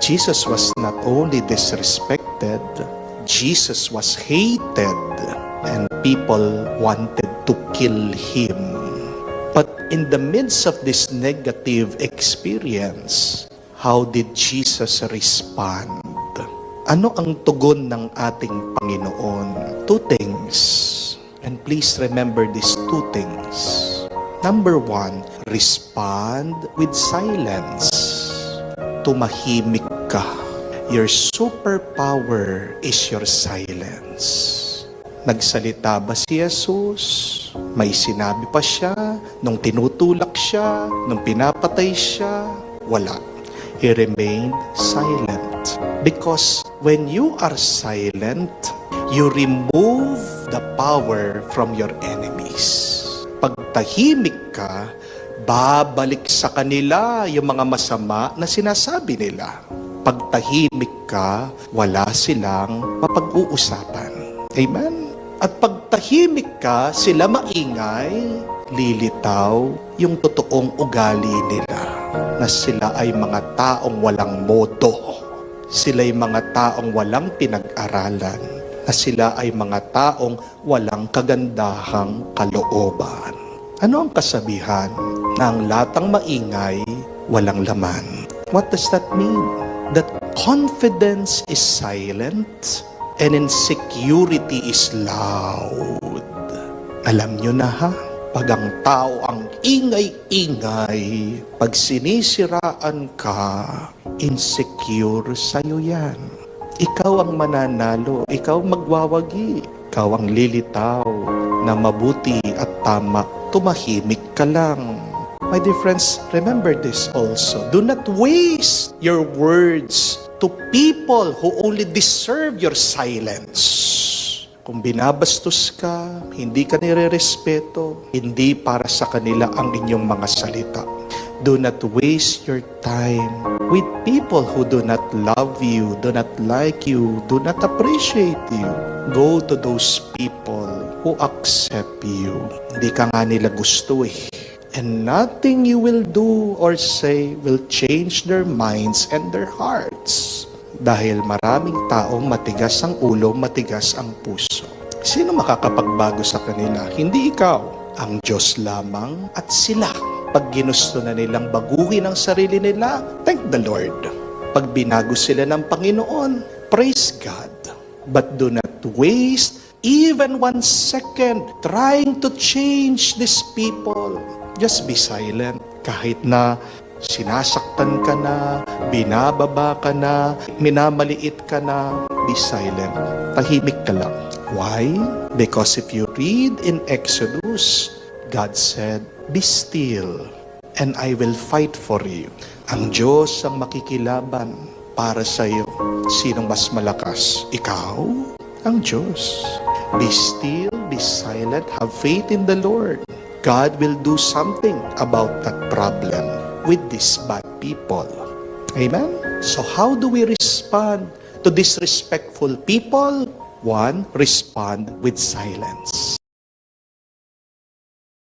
Jesus was not only disrespected, Jesus was hated, and people wanted to kill him. But in the midst of this negative experience, how did Jesus respond? Ano ang tugon ng ating Panginoon? Two things. And please remember these two things. Number one, respond with silence. Tumahimik ka. Your superpower is your silence. Nagsalita ba si Jesus? May sinabi pa siya? Nung tinutulak siya? Nung pinapatay siya? Wala. He remained silent. Because when you are silent, you remove the power from your enemies. Pag tahimik ka, babalik sa kanila yung mga masama na sinasabi nila. Pag tahimik ka, wala silang mapag-uusapan. Amen? At pag tahimik ka, sila maingay, lilitaw yung totoong ugali nila. Na sila ay mga taong walang modo. Sila'y mga taong walang pinag-aralan. Na sila ay mga taong walang kagandahang kalooban. Ano ang kasabihan? Na ang latang maingay, walang laman. What does that mean? That confidence is silent and insecurity is loud. Alam nyo na ha? Pag ang tao ang ingay-ingay, pag sinisiraan ka, insecure sa'yo yan. Ikaw ang mananalo, ikaw magwawagi, ikaw ang lilitaw na mabuti at tama, tumahimik ka lang. My dear friends, remember this also. Do not waste your words to people who only deserve your silence. Kung binabastos ka, hindi ka nire-respeto, hindi para sa kanila ang inyong mga salita. Do not waste your time with people who do not love you, do not like you, do not appreciate you. Go to those people who accept you. Hindi ka nga nila gusto eh. And nothing you will do or say will change their minds and their hearts. Dahil maraming taong matigas ang ulo, matigas ang puso. Sino makakapagbago sa kanila? Hindi ikaw. Ang Diyos lamang at sila. Pag ginusto na nilang baguhin ang sarili nila, thank the Lord. Pag binago sila ng Panginoon, praise God. But do not waste even 1 second trying to change these people. Just be silent. Kahit na sinasaktan ka na, binababa ka na, minamaliit ka na, be silent. Tahimik ka lang. Why? Because if you read in Exodus, God said, be still, and I will fight for you. Ang Diyos ang makikilaban para sa iyo. Sinong mas malakas? Ikaw? Ang Diyos. Be still, be silent, have faith in the Lord. God will do something about that problem with these bad people. Amen? So how do we respond to disrespectful people? 1, respond with silence.